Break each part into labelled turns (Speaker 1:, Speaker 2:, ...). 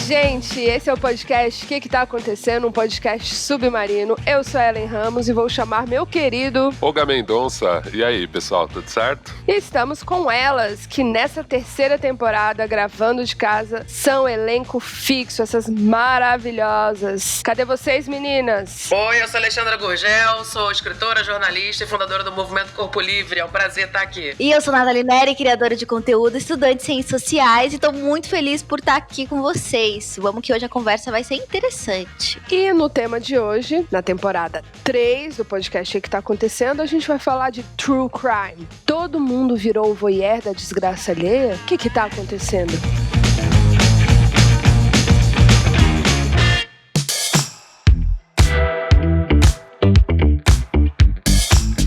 Speaker 1: Gente, esse é o podcast O que Tá Acontecendo? Um podcast submarino. Eu sou a Ellen Ramos e vou chamar meu querido
Speaker 2: Olga Mendonça. E aí, pessoal, tudo certo?
Speaker 1: E estamos com elas, que nessa terceira temporada, gravando de casa, são elenco fixo, essas maravilhosas. Cadê vocês, meninas?
Speaker 3: Oi, eu sou Alexandra Gurgel, sou escritora, jornalista e fundadora do Movimento Corpo Livre. É um prazer estar aqui.
Speaker 4: E eu sou Nathalie Neri, criadora de conteúdo, estudante de ciências sociais, e tô muito feliz por estar aqui com vocês. Vamos que hoje a conversa vai ser interessante.
Speaker 1: E no tema de hoje, na temporada 3 do podcast O que Tá Acontecendo, a gente vai falar de True Crime. Todo mundo virou o voyeur da desgraça alheia? O que tá acontecendo?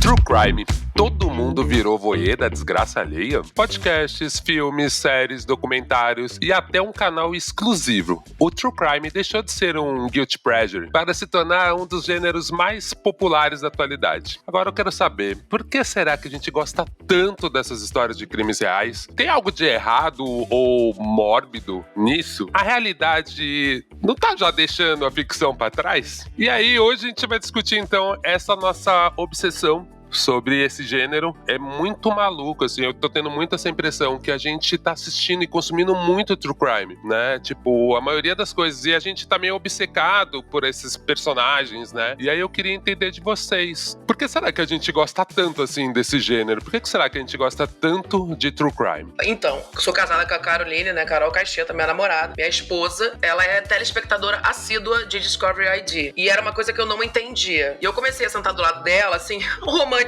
Speaker 2: True Crime. Todo mundo virou voyeur da desgraça alheia? Podcasts, filmes, séries, documentários e até um canal exclusivo. O True Crime deixou de ser um guilty pleasure para se tornar um dos gêneros mais populares da atualidade. Agora eu quero saber, por que será que a gente gosta tanto dessas histórias de crimes reais? Tem algo de errado ou mórbido nisso? A realidade não tá já deixando a ficção para trás? E aí, hoje a gente vai discutir então essa nossa obsessão sobre esse gênero. É muito maluco, assim, eu tô tendo muito essa impressão que a gente tá assistindo e consumindo muito true crime, né? Tipo, a maioria das coisas, e a gente tá meio obcecado por esses personagens, né? E aí eu queria entender de vocês, por que será que a gente gosta tanto, assim, desse gênero? Por que será que a gente gosta tanto de true crime?
Speaker 3: Então, sou casada com a Caroline, né? Carol Caixeta, minha namorada. Minha esposa, ela é telespectadora assídua de Discovery ID. E era uma coisa que eu não entendia. E eu comecei a sentar do lado dela, assim, romanticamente,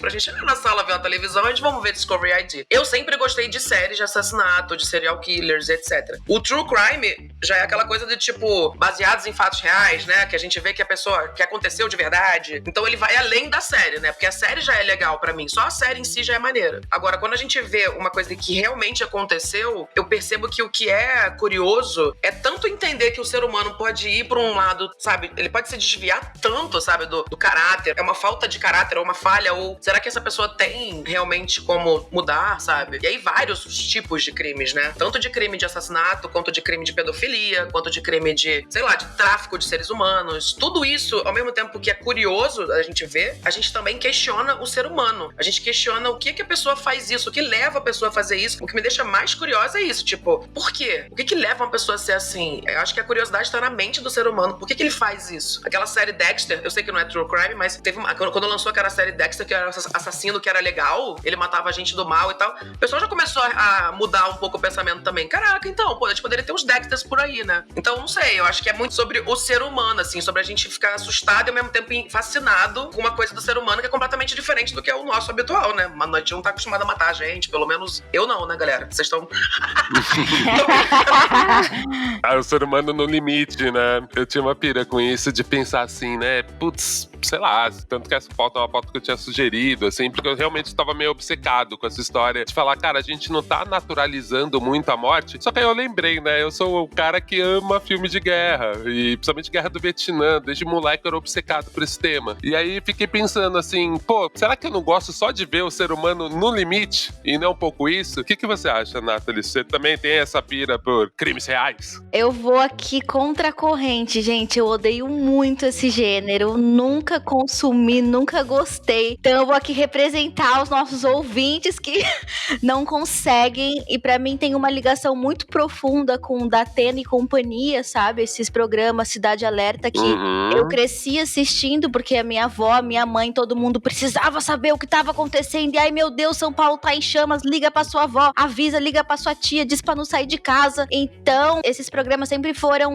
Speaker 3: pra gente ir na sala ver uma televisão, a gente vamos ver Discovery ID. Eu sempre gostei de séries de assassinato, de serial killers, etc. O True Crime já é aquela coisa de, tipo, baseados em fatos reais, né? Que a gente vê que a pessoa, que aconteceu de verdade. Então ele vai além da série, né? Porque a série já é legal pra mim, só a série em si já é maneira. Agora, quando a gente vê uma coisa que realmente aconteceu, eu percebo que o que é curioso é tanto entender que o ser humano pode ir pra um lado, sabe? Ele pode se desviar tanto, sabe? Do caráter. É uma falta de caráter, ou uma falha, ou será que essa pessoa tem realmente como mudar, sabe? E aí vários tipos de crimes, né? Tanto de crime de assassinato, quanto de crime de pedofilia, quanto de crime de, sei lá, de tráfico de seres humanos. Tudo isso, ao mesmo tempo que é curioso a gente ver, a gente também questiona o ser humano. A gente questiona o que a pessoa faz isso, o que leva a pessoa a fazer isso. O que me deixa mais curiosa é isso, tipo, por quê? O que leva uma pessoa a ser assim? Eu acho que a curiosidade tá na mente do ser humano. Por que ele faz isso? Aquela série Dexter, eu sei que não é true crime, mas teve quando lançou aquela série Dexter, que era assassino, que era legal, ele matava a gente do mal e tal, o pessoal já começou a mudar um pouco o pensamento também. Caraca, então, pô, a gente poderia ter uns Dexters por aí, né? Então, não sei, eu acho que é muito sobre o ser humano, assim, sobre a gente ficar assustado e ao mesmo tempo fascinado com uma coisa do ser humano que é completamente diferente do que é o nosso habitual, né? Mas a gente não tá acostumado a matar a gente, pelo menos eu não, né, galera? Vocês estão...
Speaker 2: O ser humano no limite, né? Eu tinha uma pira com isso de pensar assim, né? Putz, sei lá, tanto que essa pauta é uma pauta que eu tinha sugerido, assim, porque eu realmente estava meio obcecado com essa história de falar, cara, a gente não tá naturalizando muito a morte. Só que aí eu lembrei, né? Eu sou o cara que ama filme de guerra, e principalmente guerra do Vietnã. Desde moleque eu era obcecado por esse tema. E aí fiquei pensando assim, pô, será que eu não gosto só de ver o ser humano no limite e não um pouco isso? O que você acha, Nathalie? Você também tem essa pira por crimes reais?
Speaker 4: Eu vou aqui contra a corrente, gente. Eu odeio muito esse gênero. Nunca consumi, nunca gostei. Então eu vou aqui representar os nossos ouvintes que não conseguem. E pra mim tem uma ligação muito profunda com Datena e companhia, sabe? Esses programas Cidade Alerta que eu cresci assistindo porque a minha avó, a minha mãe, todo mundo precisava saber o que tava acontecendo. E ai, meu Deus, São Paulo tá em chamas, liga pra sua avó, avisa, liga pra sua tia, diz pra não sair de casa. Então, esses programas sempre foram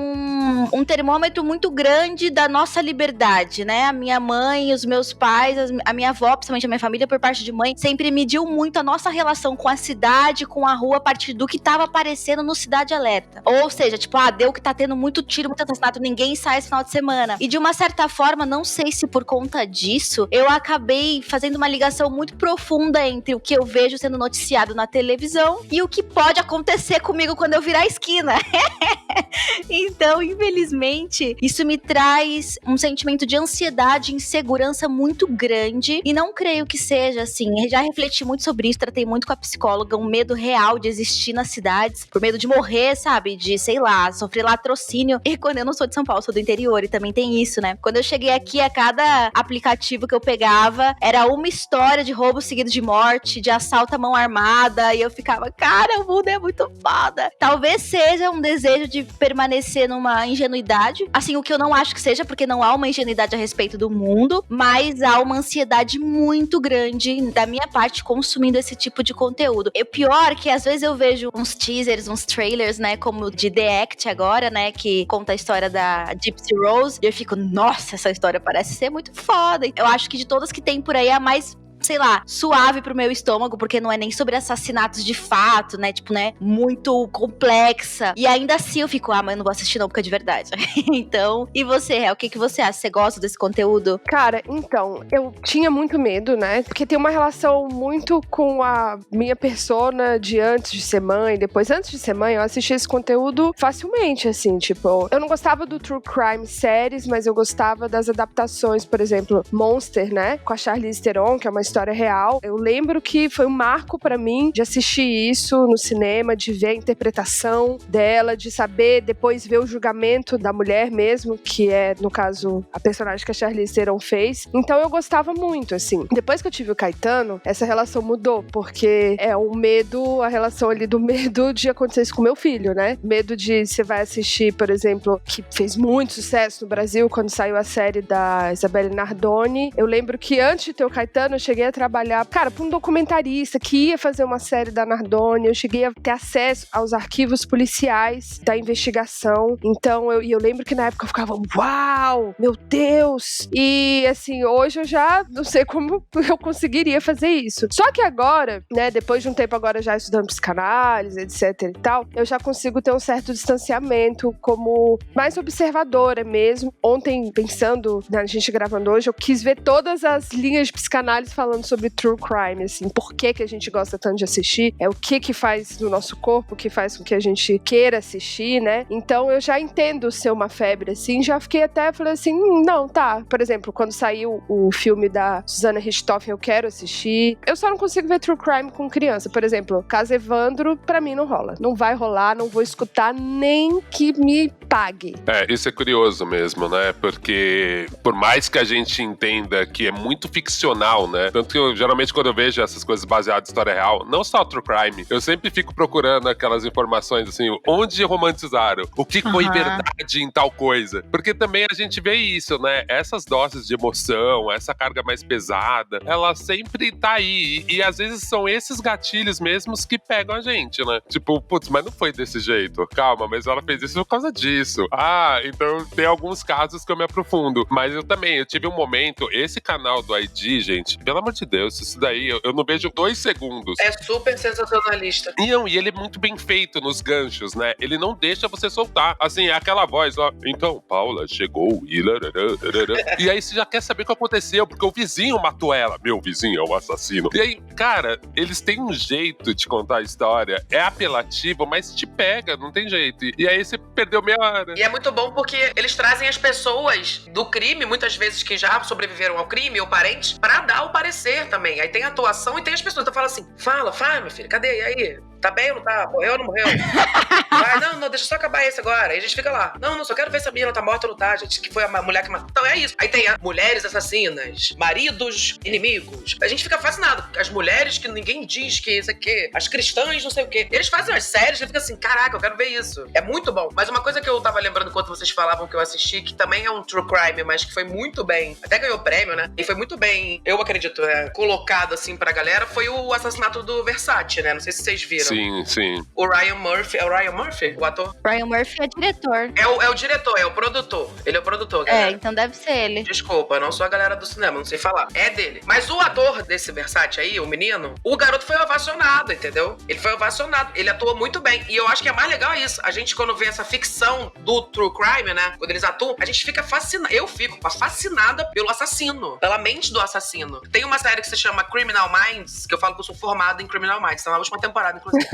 Speaker 4: um termômetro muito grande da nossa liberdade, né? A minha mãe, os meus pais, a minha avó, principalmente a minha família por parte de mãe, sempre mediu muito a nossa relação com a cidade, com a rua, a partir do que tava aparecendo no Cidade Alerta. Ou seja, tipo, deu que tá tendo muito tiro, muito assassinato, ninguém sai esse final de semana. E de uma certa forma, não sei se por conta disso, eu acabei fazendo uma ligação muito profunda entre o que eu vejo sendo noticiado na televisão e o que pode acontecer comigo quando eu virar a esquina. Então, infelizmente, isso me traz um sentimento de ansiedade e insegurança muito grande. E não creio que seja assim. Eu já refleti muito sobre isso, tratei muito com a psicóloga, um medo real de existir nas cidades, por medo de morrer, sabe? De, sei lá, sofrer latrocínio. E quando eu não sou de São Paulo, sou do interior, e também tem isso, né? Quando eu cheguei aqui, a cada aplicativo que eu pegava, era uma história de roubo seguido de morte, de assalto à mão armada, e eu ficava, cara, o mundo é muito foda. Talvez seja um desejo de permanecer numa ingenuidade, assim, o que eu não acho que seja, porque não há uma ingenuidade a respeito do mundo, mas há uma ansiedade muito grande da minha parte consumindo esse tipo de conteúdo. E o pior é que às vezes eu vejo uns teasers, uns trailers, né, como o de The Act agora, né, que conta a história da Gypsy Rose, e eu fico, nossa, essa história parece ser muito foda. Eu acho que de todas que tem por aí, a mais, sei lá, suave pro meu estômago, porque não é nem sobre assassinatos de fato, né, tipo, né, muito complexa. E ainda assim eu fico, mas eu não vou assistir não, porque é de verdade. Então, e você, Hel, o que você acha? Você gosta desse conteúdo?
Speaker 1: Cara, então, eu tinha muito medo, né, porque tem uma relação muito com a minha persona de antes de ser mãe, depois, antes de ser mãe, eu assisti esse conteúdo facilmente, assim, tipo, eu não gostava do True Crime séries, mas eu gostava das adaptações, por exemplo, Monster, né, com a Charlize Theron, que é uma história real. Eu lembro que foi um marco pra mim de assistir isso no cinema, de ver a interpretação dela, de saber depois ver o julgamento da mulher mesmo, que é, no caso, a personagem que a Charlize Theron fez. Então eu gostava muito, assim. Depois que eu tive o Caetano, essa relação mudou, porque é um medo, a relação ali do medo de acontecer isso com meu filho, né? Medo de você vai assistir, por exemplo, que fez muito sucesso no Brasil quando saiu a série da Isabelle Nardoni. Eu lembro que antes de ter o Caetano, eu cheguei a trabalhar, cara, pra um documentarista que ia fazer uma série da Nardoni. Eu cheguei a ter acesso aos arquivos policiais da investigação. Então, eu lembro que na época eu ficava, uau, meu Deus! E, assim, hoje eu já não sei como eu conseguiria fazer isso. Só que agora, né, depois de um tempo agora já estudando psicanálise, etc e tal, eu já consigo ter um certo distanciamento como mais observadora mesmo. Ontem, pensando, né, a gente gravando hoje, eu quis ver todas as linhas de psicanálise falando sobre true crime, assim, por que a gente gosta tanto de assistir, o que faz no nosso corpo, o que faz com que a gente queira assistir, né? Então eu já entendo ser uma febre, assim, já fiquei até, falei assim, não, tá. Por exemplo, quando saiu o filme da Susana Richthofen, eu quero assistir. Eu só não consigo ver true crime com criança. Por exemplo, Caso Evandro, pra mim não rola. Não vai rolar, não vou escutar nem que me pague.
Speaker 2: Isso é curioso mesmo, né? Porque por mais que a gente entenda que é muito ficcional, né? Tanto que eu, geralmente, quando eu vejo essas coisas baseadas em história real, não só true crime, eu sempre fico procurando aquelas informações, assim, onde romantizaram, o que foi verdade em tal coisa. Porque também a gente vê isso, né? Essas doses de emoção, essa carga mais pesada, ela sempre tá aí. E às vezes são esses gatilhos mesmos que pegam a gente, né? Tipo, putz, mas não foi desse jeito. Calma, mas ela fez isso por causa disso. Então tem alguns casos que eu me aprofundo. Mas eu tive um momento, esse canal do ID, gente, pelo amor de Deus, isso daí eu não vejo 2 segundos.
Speaker 3: É super sensacionalista.
Speaker 2: E ele é muito bem feito nos ganchos, né? Ele não deixa você soltar. Assim, é aquela voz, ó. Então, Paula chegou e... E aí você já quer saber o que aconteceu, porque o vizinho matou ela. Meu vizinho é o assassino. E aí, cara, eles têm um jeito de contar a história. É apelativo, mas te pega, não tem jeito. E aí você perdeu meia hora.
Speaker 3: E é muito bom porque eles trazem as pessoas do crime, muitas vezes que já sobreviveram ao crime, ou parentes, pra dar o parecer também. Aí tem a atuação e tem as pessoas. Então fala assim, fala, meu filho, cadê? E aí? Tá bem ou não tá? Morreu ou não morreu? Vai, não, deixa só acabar esse agora. Aí a gente fica lá. Não, só quero ver se a menina tá morta ou não tá, gente. Que foi a mulher que matou. Então é isso. Aí tem mulheres assassinas, maridos inimigos. A gente fica fascinado. As mulheres que ninguém diz que isso aqui, as cristãs, não sei o quê. Eles fazem as séries e fica assim, caraca, eu quero ver isso. É muito bom. Mas uma coisa que eu tava lembrando enquanto vocês falavam que eu assisti, que também é um true crime, mas que foi muito bem, até ganhou prêmio, né? E foi muito bem, eu acredito, colocado assim pra galera, foi o assassinato do Versace, né? Não sei se vocês viram.
Speaker 2: Sim.
Speaker 3: O Ryan Murphy, é o Ryan Murphy, o ator?
Speaker 4: Ryan Murphy é diretor.
Speaker 3: É o diretor, é o produtor. Ele é o produtor, galera.
Speaker 4: Então deve ser ele.
Speaker 3: Desculpa, eu não sou a galera do cinema, não sei falar. É dele. Mas o ator desse Versace aí, o menino, o garoto foi ovacionado. ovacionado, entendeu? Ele foi ovacionado, ele atuou muito bem. E eu acho que é mais legal isso. A gente, quando vê essa ficção do true crime, né? Quando eles atuam, a gente fica fascinada. Eu fico fascinada pelo assassino, pela mente do assassino. Tem uma série que se chama Criminal Minds, que eu falo que eu sou formada em Criminal Minds, tá na última temporada, inclusive.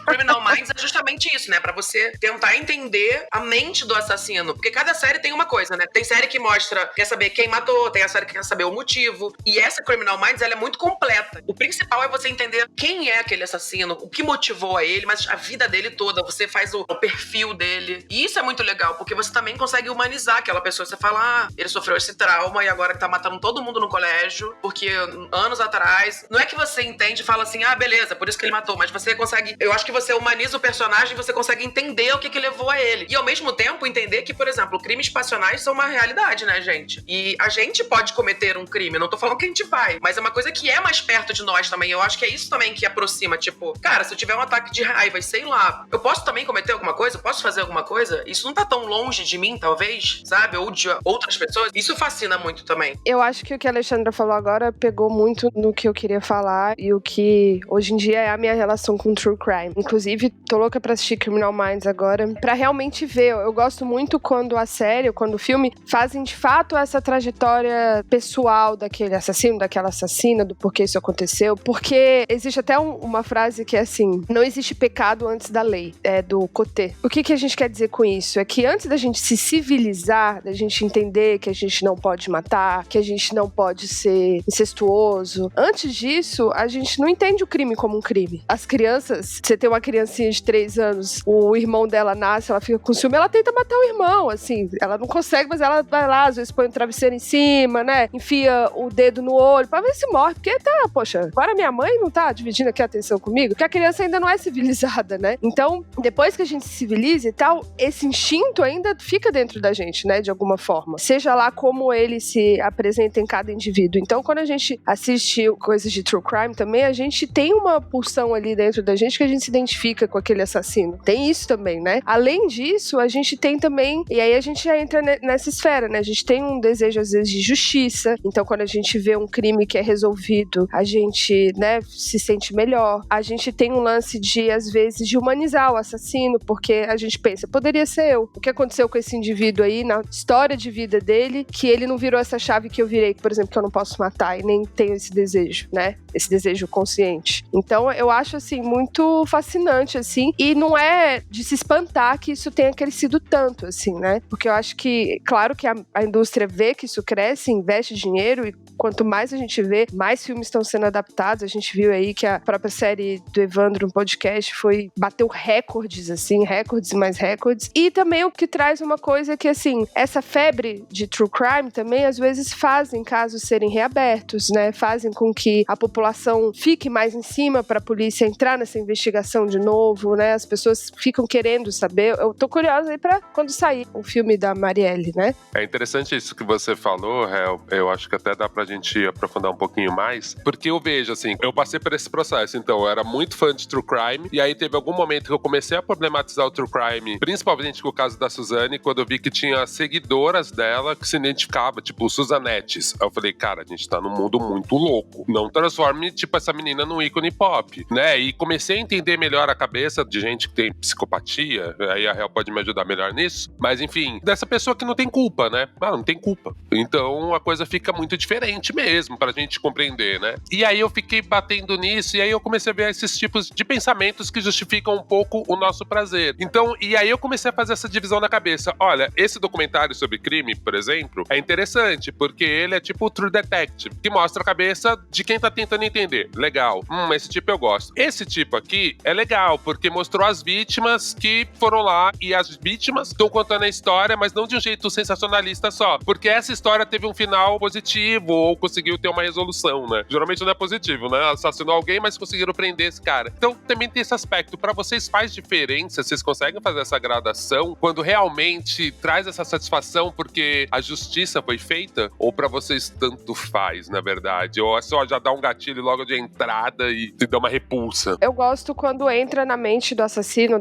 Speaker 3: Criminal Minds é justamente isso, né? Pra você tentar entender a mente do assassino. Porque cada série tem uma coisa, né? Tem série que mostra, quer saber quem matou, tem a série que quer saber o motivo. E essa Criminal Minds, ela é muito completa. O principal é você entender quem é aquele assassino, o que motivou a ele, mas a vida dele toda. Você faz o perfil dele. E isso é muito legal, porque você também consegue humanizar aquela pessoa. Você fala, ele sofreu esse trauma e agora que tá matando todo mundo no colégio, porque anos atrás... Não é que você entende e fala assim, beleza, por isso que ele matou, mas você consegue... Eu acho que você humaniza o personagem e você consegue entender o que levou a ele. E ao mesmo tempo entender que, por exemplo, crimes passionais são uma realidade, né, gente? E a gente pode cometer um crime, não tô falando que a gente vai, mas é uma coisa que é mais perto de nós também. Eu acho que é isso também que aproxima, tipo, cara, se eu tiver um ataque de raiva e sei lá, eu posso também cometer alguma coisa? Eu posso fazer alguma coisa? Isso não tá tão longe de mim, talvez, sabe? Ou de outras pessoas. Isso fascina muito também.
Speaker 1: Eu acho que o que a Alexandra falou agora pegou muito no que eu queria falar e o que hoje em dia é a minha relação com True Crime. Inclusive, tô louca pra assistir Criminal Minds agora, pra realmente ver. Eu gosto muito quando a série, quando o filme fazem de fato essa trajetória pessoal daquele assassino, daquela assassina, do porquê isso aconteceu, porque existe até uma frase que é assim, não existe pecado antes da lei, é do Coté. O que a gente quer dizer com isso? É que antes da gente se civilizar, da gente entender que a gente não pode matar, que a gente não pode ser incestuoso, antes disso, a gente não entende o crime como um crime. As crianças, você tem uma criancinha de 3 anos, o irmão dela nasce, ela fica com ciúme, ela tenta matar o irmão, assim, ela não consegue, mas ela vai lá, às vezes põe um travesseiro em cima, né, enfia o dedo no olho pra ver se morre, porque poxa, agora minha mãe não tá dividindo aqui a atenção comigo, porque a criança ainda não é civilizada, né, então, depois que a gente se civiliza e tal, esse instinto ainda fica dentro da gente, né, de alguma forma, seja lá como ele se apresenta em cada indivíduo. Então, quando a gente assiste coisas de true crime também, a gente tem uma pulsão ali dentro da gente que a gente se identifica com aquele assassino. Tem isso também, né? Além disso, a gente tem também, e aí a gente já entra nessa esfera, né? A gente tem um desejo, às vezes, de justiça. Então, quando a gente vê um crime que é resolvido, a gente, né, se sente melhor. A gente tem um lance de, às vezes, de humanizar o assassino, porque a gente pensa, poderia ser eu. O que aconteceu com esse indivíduo aí, na história de vida dele, que ele não virou essa chave que eu virei, por exemplo, que eu não posso matar e nem tenho esse desejo, né? Esse desejo consciente. Então, eu acho, assim, muito fascinante, assim, e não é de se espantar que isso tenha crescido tanto, assim, né? Porque eu acho que, claro que a indústria vê que isso cresce, investe dinheiro, e quanto mais a gente vê, mais filmes estão sendo adaptados. A gente viu aí que a própria série do Evandro, no podcast, bateu recordes, assim, recordes e mais recordes. E também o que traz uma coisa que, assim, essa febre de true crime também, às vezes, fazem casos serem reabertos, né? Fazem com que a população fique mais em cima para a polícia entrar nessa investigação de novo, né? As pessoas ficam querendo saber. Eu tô curiosa aí pra quando sair o filme da Marielle, né?
Speaker 2: É interessante isso que você falou, Hel. Eu acho que até dá pra gente aprofundar um pouquinho mais, porque eu vejo, assim, eu passei por esse processo, então eu era muito fã de true crime, e aí teve algum momento que eu comecei a problematizar o true crime, principalmente com o caso da Suzane, quando eu vi que tinha seguidoras dela que se identificavam, tipo, Suzanettes. Eu falei, cara, a gente tá num mundo muito louco. Não transforme, tipo, essa menina num ícone pop, né? E comecei a entender melhor a cabeça de gente que tem psicopatia, aí a Hel pode me ajudar melhor nisso, mas enfim, dessa pessoa que não tem culpa, né? Não tem culpa. Então a coisa fica muito diferente mesmo pra gente compreender, né? E aí eu fiquei batendo nisso, e aí eu comecei a ver esses tipos de pensamentos que justificam um pouco o nosso prazer. Então, e aí eu comecei a fazer essa divisão na cabeça. Olha, esse documentário sobre crime, por exemplo, é interessante, porque ele é tipo o True Detective, que mostra a cabeça de quem tá tentando entender. Legal. Esse tipo eu gosto. Esse tipo aqui é legal, porque mostrou as vítimas que foram lá, e as vítimas estão contando a história, mas não de um jeito sensacionalista só, porque essa história teve um final positivo, ou conseguiu ter uma resolução, né? Geralmente não é positivo, né? Assassinou alguém, mas conseguiram prender esse cara. Então também tem esse aspecto. Pra vocês faz diferença? Vocês conseguem fazer essa gradação quando realmente traz essa satisfação porque a justiça foi feita? Ou pra vocês tanto faz, na verdade? Ou é só já dar um gatilho logo de entrada e te dá uma repulsa?
Speaker 1: Eu gosto quando entra na mente do assassino,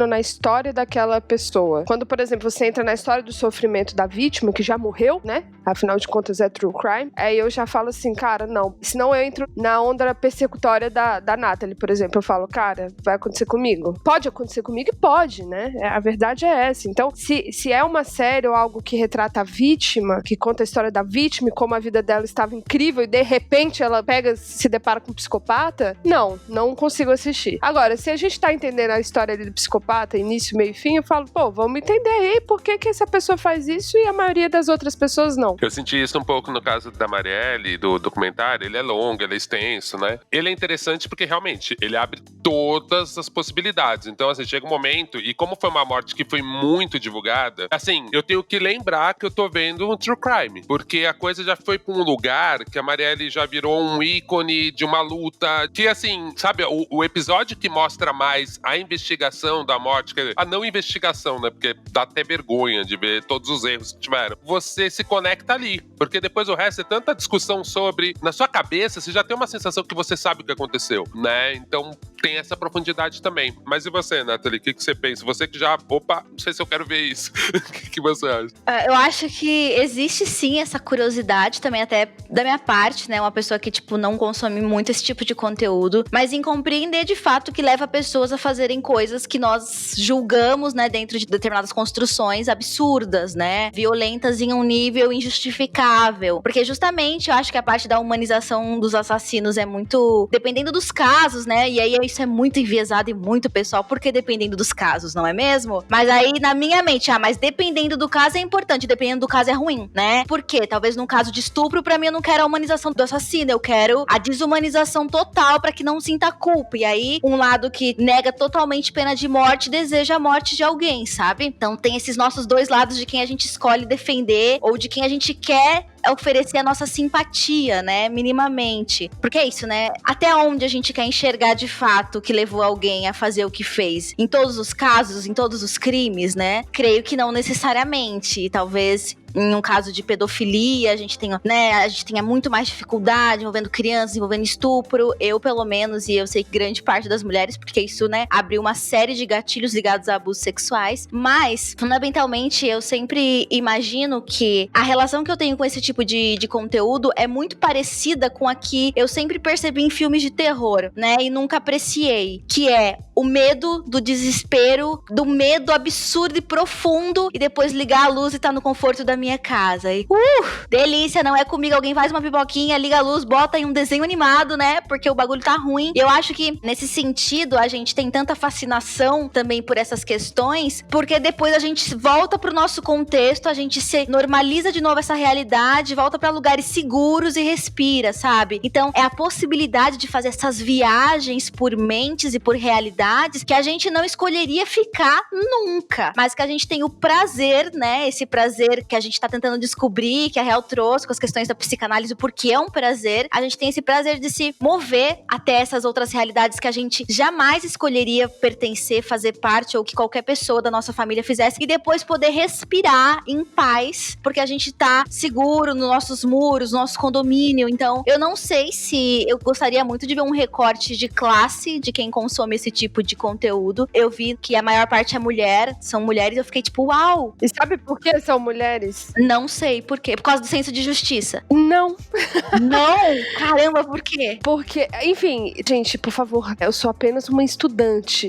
Speaker 1: na história daquela pessoa. Quando, por exemplo, você entra na história do sofrimento da vítima, que já morreu, né? Afinal de contas é true crime. Aí eu já falo assim, cara, não. Senão eu entro na onda persecutória da Natalie, por exemplo, eu falo, cara, vai acontecer comigo? Pode acontecer comigo e pode, né? A verdade é essa. Então, se é uma série ou algo que retrata a vítima, que conta a história da vítima e como a vida dela estava incrível e de repente ela se depara com um psicopata, não consigo assistir. Agora, se a gente tá entendendo a história do psicopata, início, meio e fim, eu falo, pô, vamos entender aí por que essa pessoa faz isso e a maioria das outras pessoas não.
Speaker 2: Eu senti isso um pouco no caso da Marielle, do documentário. Ele é longo, ele é extenso, né? Ele é interessante porque realmente ele abre todas as possibilidades. Então, assim, chega um momento, e como foi uma morte que foi muito divulgada, assim, eu tenho que lembrar que eu tô vendo um true crime, porque a coisa já foi pra um lugar que a Marielle já virou um ícone de uma luta, que assim, sabe, o episódio que mostra mais a investigação da morte, a não investigação, né, porque dá até vergonha de ver todos os erros que tiveram, você se conecta ali, porque depois o resto é tanta discussão sobre, na sua cabeça, você já tem uma sensação que você sabe o que aconteceu, né, então tem essa profundidade também. Mas e você, Nathalie, o que você pensa? Você que já, não sei se eu quero ver isso, o que você acha?
Speaker 4: Eu acho que existe sim essa curiosidade também, até da minha parte, né, uma pessoa que, tipo, não consome muito esse tipo de conteúdo, mas em compreender de fato que leva pessoas a fazerem coisas que nós julgamos, né, dentro de determinadas construções absurdas, né, violentas em um nível injustificável, porque justamente eu acho que a parte da humanização dos assassinos é muito, dependendo dos casos, né, e aí isso é muito enviesado e muito pessoal, porque dependendo dos casos, não é mesmo? Mas aí na minha mente, mas dependendo do caso é importante, dependendo do caso é ruim, né? Porque talvez num caso de estupro, pra mim eu não quero a humanização do assassino, eu quero a desumanização total pra que não sinta culpa. E aí, um lado que nega totalmente pena de morte, deseja a morte de alguém, sabe? Então tem esses nossos dois lados de quem a gente escolhe defender ou de quem a gente quer oferecer a nossa simpatia, né, minimamente. Porque é isso, né, até onde a gente quer enxergar de fato que levou alguém a fazer o que fez? Em todos os casos, em todos os crimes, né? Creio que não necessariamente. Talvez em um caso de pedofilia, a gente tenha muito mais dificuldade envolvendo crianças, envolvendo estupro. Eu, pelo menos, e eu sei que grande parte das mulheres, porque isso, né, abriu uma série de gatilhos ligados a abusos sexuais. Mas, fundamentalmente, eu sempre imagino que a relação que eu tenho com esse tipo de conteúdo é muito parecida com a que eu sempre percebi em filmes de terror, né, e nunca apreciei, que é o medo do desespero, do medo absurdo e profundo, e depois ligar a luz e tá no conforto da minha casa. E, delícia, não é comigo, alguém faz uma pipoquinha, liga a luz, bota em um desenho animado, né, porque o bagulho tá ruim. E eu acho que, nesse sentido, a gente tem tanta fascinação também por essas questões, porque depois a gente volta pro nosso contexto, a gente se normaliza de novo essa realidade, volta pra lugares seguros e respira, sabe? Então, é a possibilidade de fazer essas viagens por mentes e por realidades que a gente não escolheria ficar nunca, mas que a gente tem o prazer, né, esse prazer que a gente tá tentando descobrir, que a Real trouxe com as questões da psicanálise, porque é um prazer, a gente tem esse prazer de se mover até essas outras realidades que a gente jamais escolheria pertencer, fazer parte, ou que qualquer pessoa da nossa família fizesse, e depois poder respirar em paz, porque a gente tá seguro nos nossos muros, no nosso condomínio. Então, eu não sei se eu gostaria muito de ver um recorte de classe de quem consome esse tipo de conteúdo. Eu vi que a maior parte é mulher, são mulheres, eu fiquei tipo, uau!
Speaker 1: E sabe por que são mulheres?
Speaker 4: Não sei por quê. Por causa do senso de justiça?
Speaker 1: Não.
Speaker 4: Não? Caramba, por quê?
Speaker 1: Porque, enfim, gente, por favor, eu sou apenas uma estudante.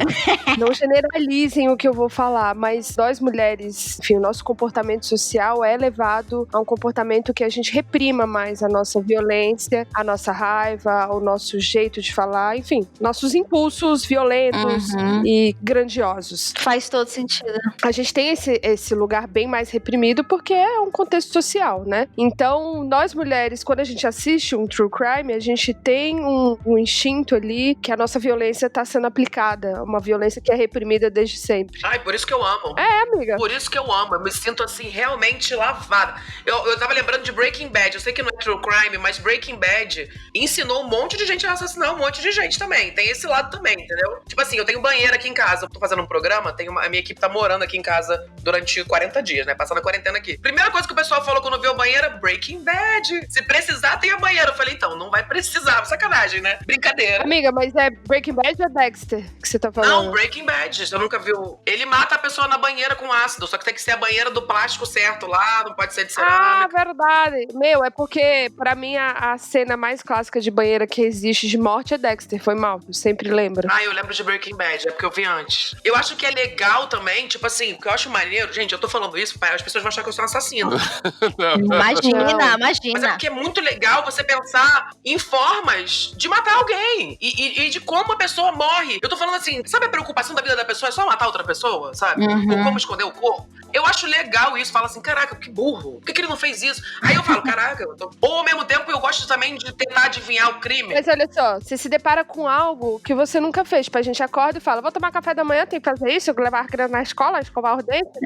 Speaker 1: Não generalizem o que eu vou falar, mas nós mulheres, enfim, o nosso comportamento social é levado a um comportamento que a gente reprima mais a nossa violência, a nossa raiva, o nosso jeito de falar, enfim, nossos impulsos violentos e grandiosos.
Speaker 4: Faz todo sentido.
Speaker 1: A gente tem esse lugar bem mais reprimido porque é um contexto social, né? Então, nós mulheres, quando a gente assiste um true crime, a gente tem um instinto ali que a nossa violência tá sendo aplicada, uma violência que é reprimida desde sempre.
Speaker 3: Ai, por isso que eu amo.
Speaker 1: É, amiga.
Speaker 3: Por isso que eu amo. Eu me sinto, assim, realmente lavada. Eu tava lembrando de Breaking Bad. Eu sei que não é true crime, mas Breaking Bad ensinou um monte de gente a assassinar um monte de gente também. Tem esse lado também, entendeu? Tipo assim, eu tenho banheiro aqui em casa. Eu tô fazendo um programa, a minha equipe tá morando aqui em casa durante 40 dias, né? Passando a quarentena aqui. Primeira coisa que o pessoal falou quando viu a banheira, Breaking Bad. Se precisar, tem a banheira. Eu falei, então, não vai precisar. Sacanagem, né? Brincadeira.
Speaker 1: Amiga, mas é Breaking Bad ou Dexter que você tá falando?
Speaker 3: Não, Breaking Bad. Você nunca viu. Ele mata a pessoa na banheira com ácido, só que tem que ser a banheira do plástico certo lá, não pode ser de cerâmica.
Speaker 1: Ah, verdade. Meu, é porque pra mim a cena mais clássica de banheira que existe de morte é Dexter. Foi mal, eu sempre lembro.
Speaker 3: Ah, eu lembro de Breaking Bad, é porque eu vi antes. Eu acho que é legal também, tipo assim, o que eu acho maneiro, gente, eu tô falando isso, as pessoas vão achar que eu sou um assassino.
Speaker 4: Imagina.
Speaker 3: Mas é porque é muito legal você pensar em formas de matar alguém e de como a pessoa morre. Eu tô falando assim, sabe a preocupação da vida da pessoa é só matar outra pessoa, sabe? Ou como esconder o corpo? Eu acho legal isso, fala assim, caraca, que burro, por que ele não fez isso? Aí eu falo, caraca, ou ao mesmo tempo eu gosto também de tentar adivinhar o crime.
Speaker 1: Mas olha só, você se depara com algo que você nunca fez. Tipo, a gente acorda e fala, vou tomar café da manhã, tem que fazer isso, levar a criança na escola, escovar os dentes.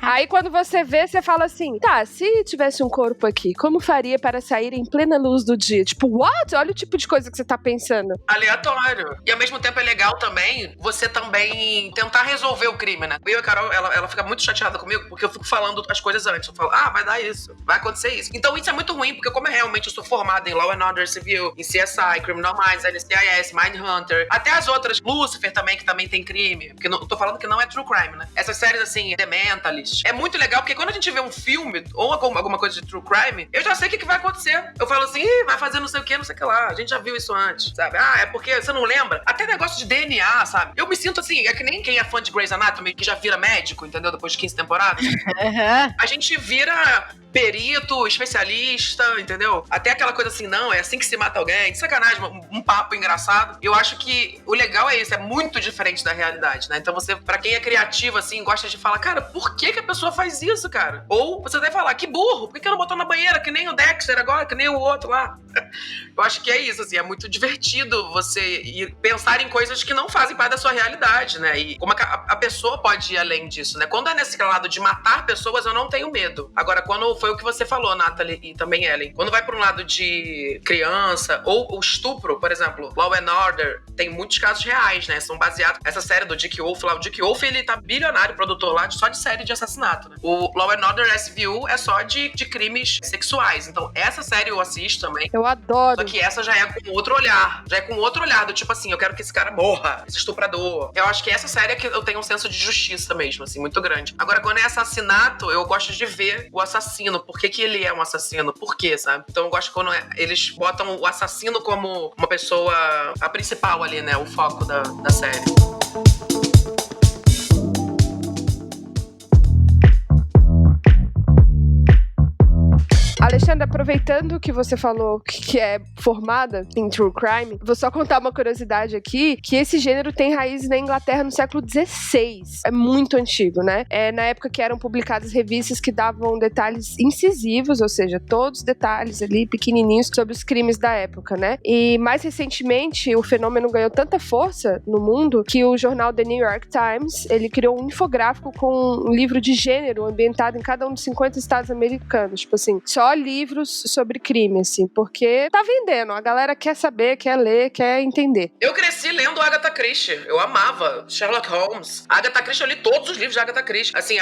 Speaker 1: Aí quando você vê, você fala assim, tá, se tivesse um corpo aqui, como faria para sair em plena luz do dia? Tipo, what? Olha o tipo de coisa que você tá pensando.
Speaker 3: Aleatório. E ao mesmo tempo é legal também você também tentar resolver o crime, né? Eu e a Carol, ela fica muito chateada comigo porque eu fico falando as coisas antes. Eu falo, vai dar isso, vai acontecer isso. Então isso é muito ruim, porque como realmente eu sou formada em Law and Order Civil, em CSI, Criminal Minds, NCIS, Mindhunter, até as outras, Lucifer também, que também tem crime. Porque eu tô falando que não é true crime, né? Essas séries assim, The Mentalist. É muito legal, porque quando a gente vê um filme ou alguma coisa de true crime, eu já sei o que vai acontecer. Eu falo assim, vai fazer não sei o que, não sei o que lá. A gente já viu isso antes, sabe? É porque você não lembra? Até negócio de DNA, sabe? Eu me sinto assim, é que nem quem é fã de Grey's Anatomy, que já vira médico, entendeu? Depois de 15 temporadas. A gente vira perito, especialista, entendeu? Até aquela coisa assim, não, é assim que se mata alguém. De sacanagem, um papo engraçado. Eu acho que o legal é isso, é muito diferente da realidade, né? Então você, pra quem é criativo, assim, gosta de falar, cara, por que a pessoa faz isso, cara? Ou você deve falar, que burro, por que ela botou na banheira, que nem o Dexter agora, que nem o outro lá? Eu acho que é isso, assim, é muito divertido você ir pensar em coisas que não fazem parte da sua realidade, né? E como a pessoa pode ir além disso, né? Quando é nesse lado de matar pessoas, eu não tenho medo. Agora, quando foi o que você falou, Nathalie, e também Ellen, quando vai pra um lado de criança, ou o estupro, por exemplo, Law and Order, tem muitos casos reais, né? São baseados... Essa série do Dick Wolf lá, o Dick Wolf, ele tá bilionário, produtor lá, só de série de assassinato, né? O Law and Order SVU é só de crimes sexuais. Então, essa série eu assisto também.
Speaker 1: Eu adoro.
Speaker 3: Só que essa já é com outro olhar. Já é com outro olhar, do tipo assim, eu quero que esse cara morra, esse estuprador. Eu acho que essa série é que eu tenho um senso de justiça mesmo, assim, muito grande. Agora, quando é assassinato, eu gosto de ver o assassino. Por que ele é um assassino? Por quê, sabe? Então eu gosto quando eles botam o assassino como uma pessoa, a principal ali, né? O foco da série.
Speaker 1: Alexandre, aproveitando que você falou que é formada em True Crime, vou só contar uma curiosidade aqui, que esse gênero tem raízes na Inglaterra no século XVI. É muito antigo, né? É na época que eram publicadas revistas que davam detalhes incisivos, ou seja, todos os detalhes ali pequenininhos sobre os crimes da época, né? E mais recentemente, o fenômeno ganhou tanta força no mundo que o jornal The New York Times, ele criou um infográfico com um livro de gênero ambientado em cada um dos 50 estados americanos. Tipo assim, só livros sobre crime, assim, porque tá vendendo. A galera quer saber, quer ler, quer entender.
Speaker 3: Eu cresci lendo Agatha Christie. Eu amava Sherlock Holmes. Agatha Christie, eu li todos os livros de Agatha Christie. Assim,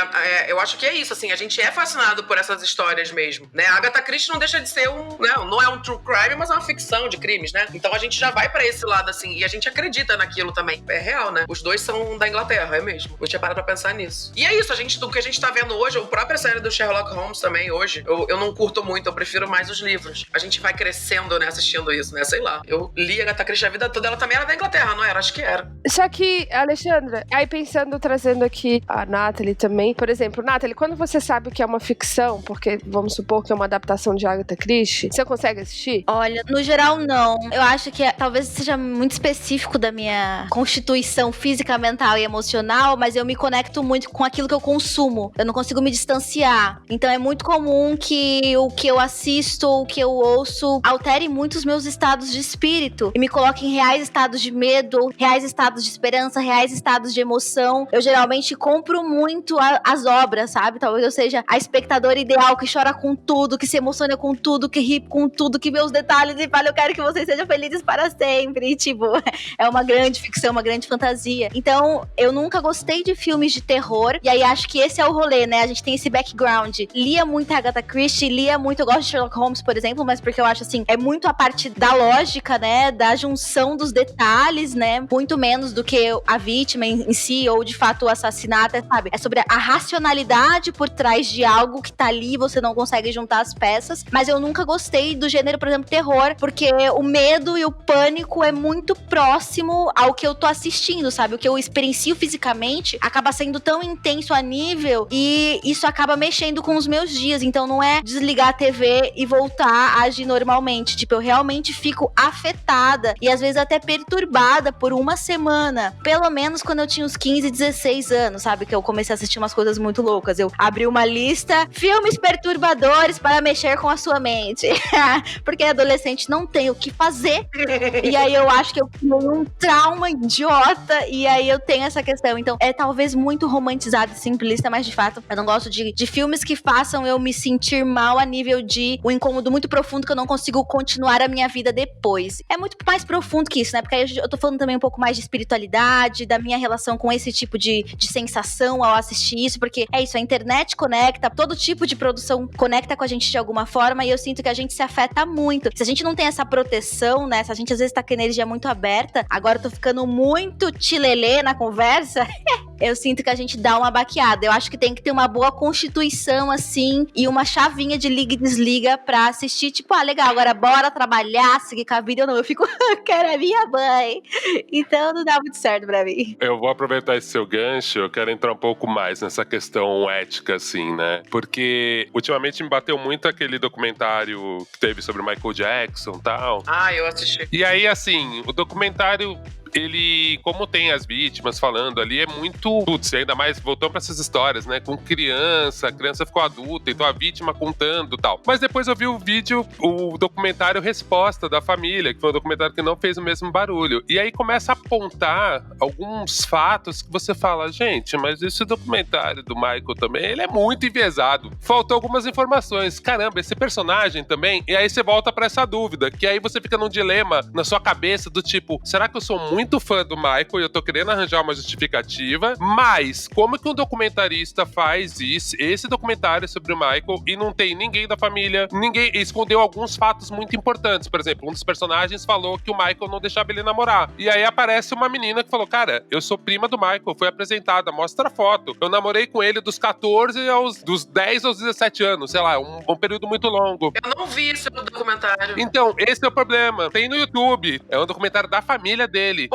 Speaker 3: eu acho que é isso, assim, a gente é fascinado por essas histórias mesmo, né? A Agatha Christie não deixa de ser não é um true crime, mas é uma ficção de crimes, né? Então a gente já vai pra esse lado, assim, e a gente acredita naquilo também. É real, né? Os dois são da Inglaterra, é mesmo. Eu tinha parado pra pensar nisso. E é isso, do que a gente tá vendo hoje, a própria série do Sherlock Holmes também, hoje, eu não curto muito, eu prefiro mais os livros. A gente vai crescendo, né, assistindo isso, né, sei lá. Eu li a Agatha Christie a vida toda, ela também era da Inglaterra, não era? Acho que era.
Speaker 1: Só que, Alexandra, aí pensando, trazendo aqui a Nathalie também, por exemplo, Nathalie, quando você sabe o que é uma ficção, porque vamos supor que é uma adaptação de Agatha Christie, você consegue assistir?
Speaker 4: Olha, no geral não. Eu acho que talvez seja muito específico da minha constituição física, mental e emocional, mas eu me conecto muito com aquilo que eu consumo. Eu não consigo me distanciar. Então é muito comum que o que eu assisto, o que eu ouço, altere muito os meus estados de espírito e me coloque em reais estados de medo, reais estados de esperança, reais estados de emoção. Eu geralmente compro muito as obras, sabe? Talvez eu seja a espectadora ideal que chora com tudo, que se emociona com tudo, que ri com tudo, que vê os detalhes e fala, eu quero que vocês sejam felizes para sempre. E, tipo, é uma grande ficção, uma grande fantasia. Então, eu nunca gostei de filmes de terror. E aí, acho que esse é o rolê, né? A gente tem esse background. Lia muito a Agatha Christie, lia muito, eu gosto de Sherlock Holmes, por exemplo, mas porque eu acho, assim, é muito a parte da lógica, né? Da junção dos detalhes, né? Muito menos do que a vítima em si, ou de fato o assassinato, sabe? É sobre a racionalidade por trás de algo que tá ali, você não consegue juntar as peças. Mas eu nunca gostei do gênero, por exemplo, terror, porque o medo e o pânico é muito próximo ao que eu tô assistindo, sabe? O que eu experiencio fisicamente acaba sendo tão intenso a nível e isso acaba mexendo com os meus dias. Então não é desligar a TV e voltar a agir normalmente. Tipo, eu realmente fico afetada e às vezes até perturbada por uma semana. Pelo menos quando eu tinha uns 15, 16 anos, sabe? Que eu comecei a assistir umas coisas muito loucas. Eu abri uma lista, filmes perturbadores para mexer com a sua mente. Porque adolescente não tem o que fazer. E aí eu acho que eu criei um trauma idiota. E aí eu tenho essa questão. Então é talvez muito romantizado e simplista, mas de fato eu não gosto de filmes que façam eu me sentir mal a nível de um incômodo muito profundo que eu não consigo continuar a minha vida depois. É muito mais profundo que isso, né? Porque aí eu tô falando também um pouco mais de espiritualidade, da minha relação com esse tipo de sensação ao assistir isso, porque é isso, a internet conecta, todo tipo de produção conecta com a gente de alguma forma e eu sinto que a gente se afeta muito. Se a gente não tem essa proteção, né? Se a gente às vezes tá com a energia muito aberta, agora eu tô ficando muito tilelê na conversa, eu sinto que a gente dá uma baqueada. Eu acho que tem que ter uma boa constituição, assim, e uma chavinha de liga e desliga pra assistir, tipo, legal, agora bora trabalhar, seguir com a vida. Eu fico, quero a minha mãe. Então não dá muito certo pra mim.
Speaker 2: Eu vou aproveitar esse seu gancho, eu quero entrar um pouco mais nessa questão ética, assim, né? Porque ultimamente me bateu muito aquele documentário que teve sobre Michael Jackson e tal.
Speaker 3: Eu assisti.
Speaker 2: E aí, assim, o documentário, ele, como tem as vítimas falando ali, é muito, putz, ainda mais voltando pra essas histórias, né, com criança, a criança ficou adulta, então a vítima contando e tal. Mas depois eu vi o vídeo, o documentário Resposta da Família, que foi um documentário que não fez o mesmo barulho. E aí começa a apontar alguns fatos que você fala, gente, mas esse documentário do Michael também, ele é muito enviesado. Faltou algumas informações. Caramba, esse personagem também. E aí você volta pra essa dúvida, que aí você fica num dilema na sua cabeça do tipo, será que eu sou muito fã do Michael e eu tô querendo arranjar uma justificativa, mas como que um documentarista faz isso, esse documentário sobre o Michael, e não tem ninguém da família, ninguém escondeu alguns fatos muito importantes. Por exemplo, um dos personagens falou que o Michael não deixava ele namorar. E aí aparece uma menina que falou, cara, eu sou prima do Michael, foi apresentada, mostra a foto. Eu namorei com ele dos 14 dos 10 aos 17 anos, sei lá, um período muito longo.
Speaker 3: Eu não vi isso no documentário.
Speaker 2: Então, esse é o problema. Tem no YouTube, é um documentário da família dele.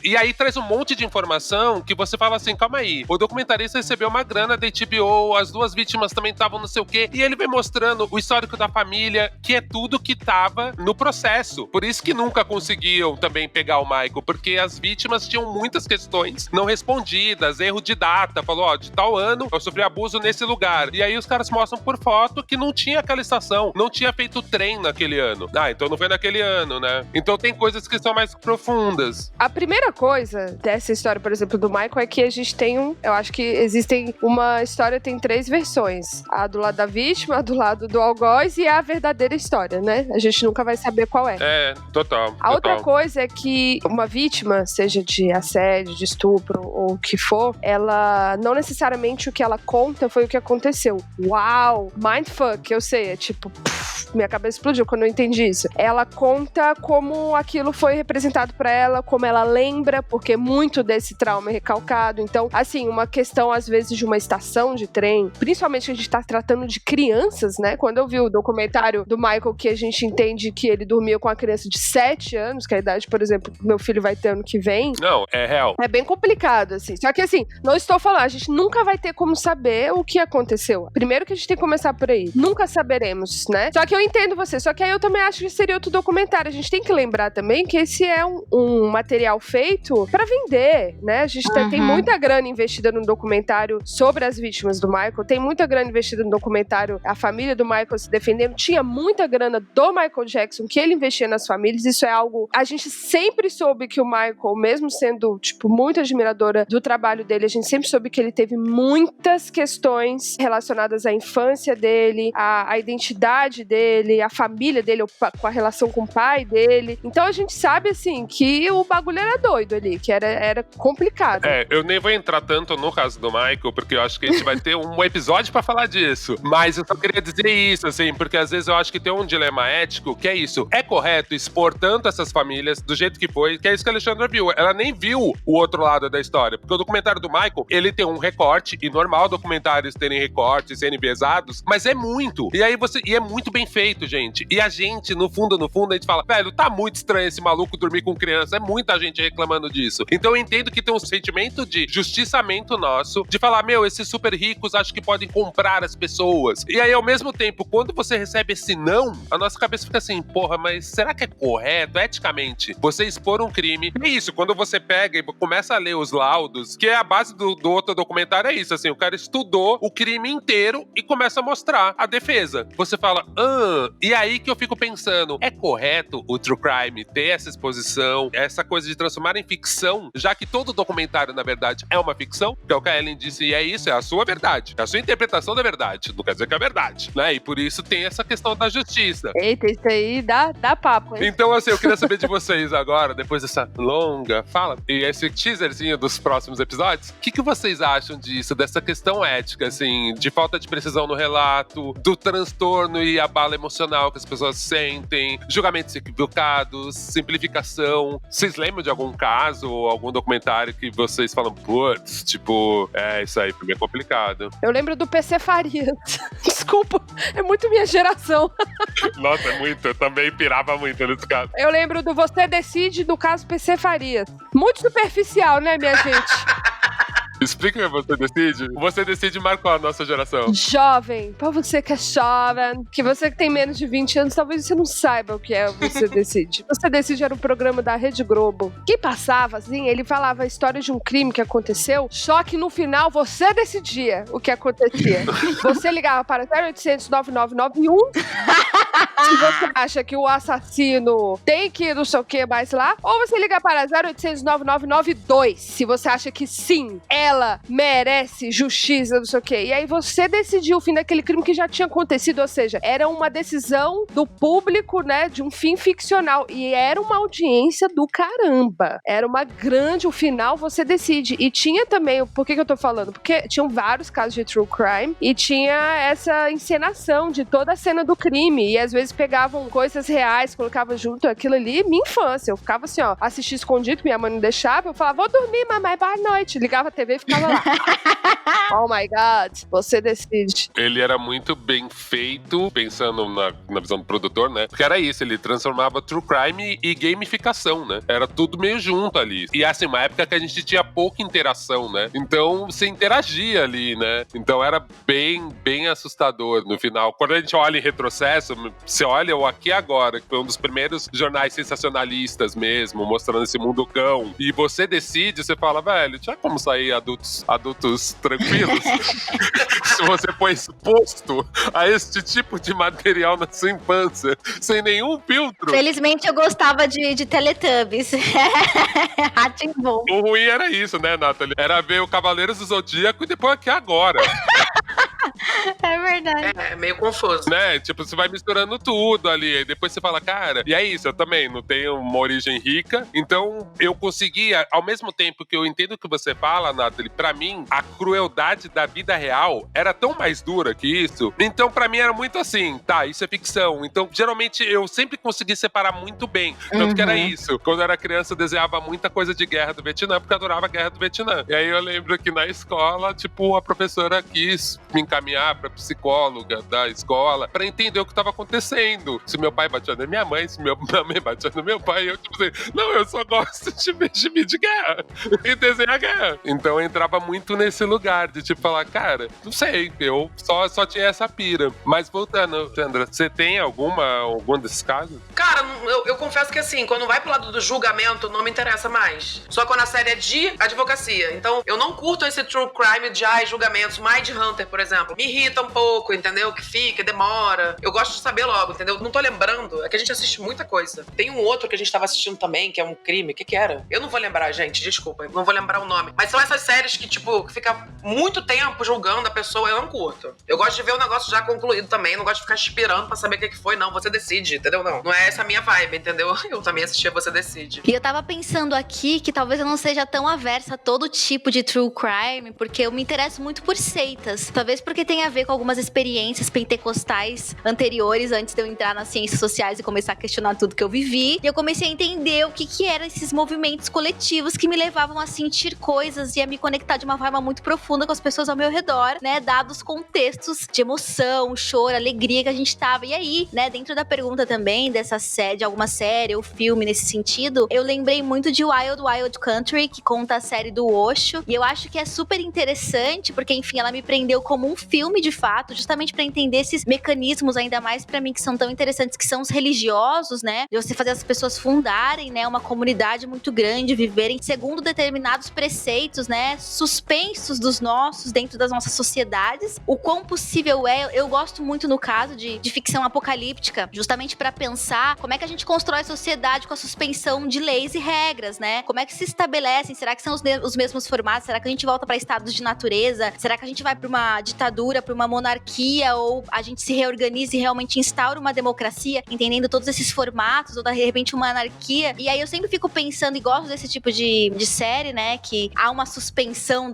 Speaker 2: E aí traz um monte de informação que você fala assim, calma aí, o documentarista recebeu uma grana da HBO, as duas vítimas também estavam não sei o quê, e ele vem mostrando o histórico da família, que é tudo que tava no processo. Por isso que nunca conseguiam também pegar o Michael, porque as vítimas tinham muitas questões não respondidas, erro de data, falou, de tal ano eu sofri abuso nesse lugar. E aí os caras mostram por foto que não tinha aquela estação, não tinha feito trem naquele ano. Então não foi naquele ano, né? Então tem coisas que são mais profundas.
Speaker 1: A primeira coisa dessa história, por exemplo, do Michael, é que a gente tem eu acho que existem uma história, tem 3 versões. A do lado da vítima, a do lado do algoz e a verdadeira história, né? A gente nunca vai saber qual é.
Speaker 2: Total.
Speaker 1: A outra coisa é que uma vítima, seja de assédio, de estupro ou o que for, ela não necessariamente o que ela conta foi o que aconteceu. Uau! Mindfuck, eu sei, é tipo, minha cabeça explodiu quando eu entendi isso. Ela conta como aquilo foi representado pra ela, como ela lembra, porque muito desse trauma é recalcado. Então, assim, uma questão, às vezes, de uma estação de trem, principalmente que a gente tá tratando de crianças, né? Quando eu vi o documentário do Michael, que a gente entende que ele dormia com uma criança de 7 anos, que é a idade, por exemplo, que meu filho vai ter ano que vem.
Speaker 2: Não, é real.
Speaker 1: É bem complicado, assim. Só que, assim, não estou falando, a gente nunca vai ter como saber o que aconteceu. Primeiro que a gente tem que começar por aí. Nunca saberemos, né? Só que eu entendo você, só que aí eu também acho que seria outro documentário. A gente tem que lembrar também que esse é um material material feito pra vender, né? A gente tem muita grana investida no documentário sobre as vítimas do Michael, tem muita grana investida no documentário A Família do Michael se defendendo, tinha muita grana do Michael Jackson que ele investia nas famílias, isso é algo... A gente sempre soube que o Michael, mesmo sendo, tipo, muito admiradora do trabalho dele, a gente sempre soube que ele teve muitas questões relacionadas à infância dele, à identidade dele, à família dele, com a relação com o pai dele. Então a gente sabe, assim, que o bagulho era doido ali, que era complicado.
Speaker 2: Eu nem vou entrar tanto no caso do Michael, porque eu acho que a gente vai ter um episódio pra falar disso. Mas eu só queria dizer isso, assim, porque às vezes eu acho que tem um dilema ético, que é isso. É correto expor tanto essas famílias do jeito que foi, que é isso que a Alexandra viu. Ela nem viu o outro lado da história, porque o documentário do Michael, ele tem um recorte, e normal documentários terem recortes, serem pesados, mas é muito. E é muito bem feito, gente. E a gente, no fundo, a gente fala, velho, tá muito estranho esse maluco dormir com criança. É muita gente reclamando disso. Então eu entendo que tem um sentimento de justiçamento nosso, de falar, meu, esses super ricos acho que podem comprar as pessoas. E aí, ao mesmo tempo, quando você recebe esse não, a nossa cabeça fica assim, porra, mas será que é correto, eticamente, você expor um crime? É isso, quando você pega e começa a ler os laudos, que é a base do outro documentário, é isso, assim, o cara estudou o crime inteiro e começa a mostrar a defesa. Você fala, e aí que eu fico pensando, é correto o True Crime ter essa exposição, essa coisa de transformar em ficção, já que todo documentário, na verdade, é uma ficção, que é o que a Ellen disse, e é isso, é a sua verdade, é a sua interpretação da verdade, não quer dizer que é verdade, né? E por isso tem essa questão da justiça.
Speaker 1: Eita, isso aí dá papo, hein?
Speaker 2: Então, assim, eu queria saber de vocês agora, depois dessa longa fala, e esse teaserzinho dos próximos episódios, o que vocês acham disso, dessa questão ética, assim, de falta de precisão no relato, do transtorno e abalo emocional que as pessoas sentem, julgamentos equivocados, simplificação. Vocês lembram de algum caso ou algum documentário que vocês falam, putz, tipo, isso aí pra mim é complicado?
Speaker 1: Eu lembro do PC Farias. Desculpa, é muito minha geração.
Speaker 2: Nossa, é muito, eu também pirava muito nesse caso.
Speaker 1: Eu lembro do Você Decide, do caso PC Farias. Muito superficial, né, minha gente?
Speaker 2: Explica o Você Decide. O Você Decide marcou a nossa geração.
Speaker 1: Jovem, pra você que é jovem, que você que tem menos de 20 anos, talvez você não saiba o que é o Você Decide. Você Decide era um programa da Rede Globo. Que passava, assim, ele falava a história de um crime que aconteceu, só que no final você decidia o que acontecia. Você ligava para 0800 9991 se você acha que o assassino tem que não sei o que mais lá, ou você liga para 0800 9992 se você acha que sim, ela merece justiça, não sei o quê. E aí você decidiu o fim daquele crime que já tinha acontecido, ou seja, era uma decisão do público, né, de um fim ficcional. E era uma audiência do caramba. Era uma grande, o final você decide. E tinha também, por que eu tô falando? Porque tinham vários casos de true crime e tinha essa encenação de toda a cena do crime. E às vezes pegavam coisas reais, colocavam junto aquilo ali. Minha infância, eu ficava assim, ó, assistia escondido, minha mãe não deixava. Eu falava, vou dormir, mamãe, boa noite. Ligava a TV e ficava lá. Oh my God, você decide.
Speaker 2: Ele era muito bem feito, pensando na visão do produtor, né? Porque era isso, ele transformava true crime e gamificação, né? Era tudo meio junto ali. E assim, uma época que a gente tinha pouca interação, né? Então, você interagia ali, né? Então, era bem, bem assustador no final. Quando a gente olha em retrocesso, você olha o Aqui e Agora, que foi um dos primeiros jornais sensacionalistas mesmo, mostrando esse mundo cão, e você decide, você fala, velho, tinha como sair adultos tranquilos? Se você foi exposto a este tipo de material na sua infância, sem nenhum filtro.
Speaker 4: Felizmente eu gostava de Teletubbies. Ratim-Bum.
Speaker 2: O ruim era isso, né, Nathalie? Era ver o Cavaleiros do Zodíaco e depois Aqui e Agora.
Speaker 4: É verdade.
Speaker 3: É meio confuso.
Speaker 2: Né? Tipo, você vai misturando tudo ali. Aí depois você fala, cara, e é isso, eu também não tenho uma origem rica. Então, eu conseguia, ao mesmo tempo que eu entendo o que você fala, Nathalie, pra mim, a crueldade da vida real era tão mais dura que isso. Então, pra mim, era muito assim, tá, isso é ficção. Então, geralmente, eu sempre consegui separar muito bem. Tanto que era isso. Quando eu era criança, eu desenhava muita coisa de guerra do Vietnã, porque eu adorava a guerra do Vietnã. E aí, eu lembro que na escola, tipo, a professora quis me encaminhar pra psicóloga da escola pra entender o que tava acontecendo. Se meu pai batia na minha mãe, se minha mãe batia no meu pai, eu tipo assim, não, eu só gosto de ver gibi de guerra e desenhar guerra. Então eu entrava muito nesse lugar de tipo falar, cara, não sei, eu só tinha essa pira. Mas voltando, Sandra, você tem algum desses casos?
Speaker 3: Cara, eu confesso que assim, quando vai pro lado do julgamento, não me interessa mais. Só quando a série é de advocacia. Então, eu não curto esse true crime de julgamentos. Mindhunter, por exemplo, me irrita um pouco, entendeu? Que fica, demora. Eu gosto de saber logo, entendeu? Não tô lembrando, é que a gente assiste muita coisa. Tem um outro que a gente tava assistindo também, que é um crime. O que era? Eu não vou lembrar, gente, desculpa, não vou lembrar o nome. Mas são essas séries que, tipo, que fica muito tempo julgando a pessoa, eu não curto. Eu gosto de ver o negócio já concluído também, não gosto de ficar esperando pra saber o que foi, não. Você decide, entendeu? Não é essa a minha vibe, entendeu? Eu também assisti Você Decide.
Speaker 4: E eu tava pensando aqui que talvez eu não seja tão aversa a todo tipo de true crime, porque eu me interesso muito por seitas. Talvez porque tem a ver com algumas experiências pentecostais anteriores, antes de eu entrar nas ciências sociais e começar a questionar tudo que eu vivi. E eu comecei a entender o que eram esses movimentos coletivos que me levavam a sentir coisas e a me conectar de uma forma muito profunda com as pessoas ao meu redor, né? Dados contextos de emoção, choro, alegria que a gente tava. E aí, né, dentro da pergunta também dessa série, de alguma série ou filme nesse sentido, eu lembrei muito de Wild Wild Country, que conta a série do Osho, e eu acho que é super interessante, porque enfim, ela me prendeu como um filme de fato, justamente pra entender esses mecanismos, ainda mais pra mim, que são tão interessantes, que são os religiosos, né, de você fazer as pessoas fundarem, né, uma comunidade muito grande, viverem segundo determinados preceitos, né, suspensos dos nossos, dentro das nossas sociedades. O quão possível é, eu gosto muito no caso de ficção apocalíptica, justamente pra pensar como é que a gente constrói a sociedade com a suspensão de leis e regras, né? Como é que se estabelecem? Será que são os mesmos formatos? Será que a gente volta para estados de natureza? Será que a gente vai para uma ditadura, para uma monarquia? Ou a gente se reorganiza e realmente instaura uma democracia, entendendo todos esses formatos? Ou de repente uma anarquia? E aí eu sempre fico pensando, e gosto desse tipo de série, né? Que há uma suspensão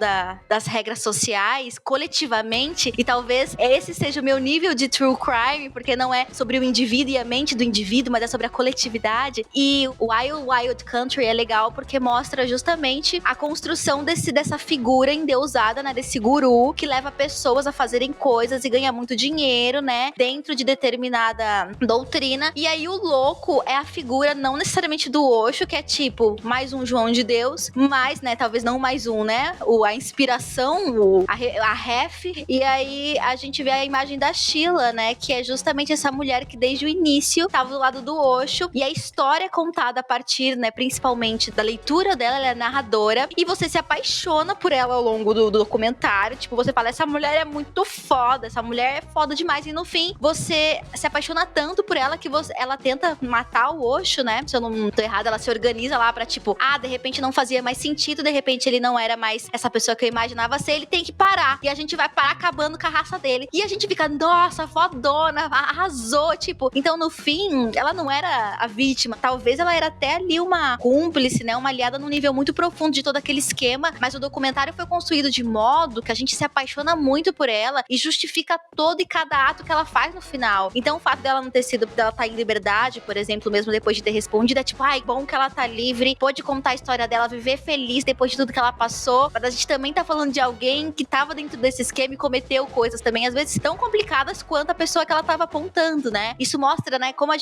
Speaker 4: das regras sociais coletivamente, e talvez esse seja o meu nível de true crime, porque não é sobre o indivíduo e a mente do indivíduo, mas é sobre a coletividade. E Wild Wild Country é legal porque mostra justamente a construção dessa figura endeusada, né, desse guru que leva pessoas a fazerem coisas e ganha muito dinheiro, né, dentro de determinada doutrina. E aí o louco é a figura não necessariamente do Osho, que é tipo mais um João de Deus, mas, né, talvez não mais um, né, a inspiração, a ref. E aí a gente vê a imagem da Sheila, né, que é justamente essa mulher que desde o início tava do lado do Osho, e a história é contada a partir, né, principalmente da leitura dela, ela é narradora, e você se apaixona por ela ao longo do documentário, tipo, você fala, essa mulher é muito foda, essa mulher é foda demais, e no fim, você se apaixona tanto por ela que ela tenta matar o Osho, né, se eu não tô errada, ela se organiza lá pra, tipo, de repente não fazia mais sentido, de repente ele não era mais essa pessoa que eu imaginava ser, ele tem que parar, e a gente vai parar acabando com a raça dele, e a gente fica, nossa, fodona, arrasou, tipo, então no fim, ela não era a vítima, talvez ela era até ali uma cúmplice, né, uma aliada num nível muito profundo de todo aquele esquema, mas o documentário foi construído de modo que a gente se apaixona muito por ela e justifica todo e cada ato que ela faz no final. Então o fato dela não ter sido, dela estar em liberdade, por exemplo, mesmo depois de ter respondido, é tipo, bom que ela tá livre, pôde contar a história dela, viver feliz depois de tudo que ela passou, mas a gente também tá falando de alguém que tava dentro desse esquema e cometeu coisas também, às vezes tão complicadas quanto a pessoa que ela tava apontando, né? Isso mostra, né, como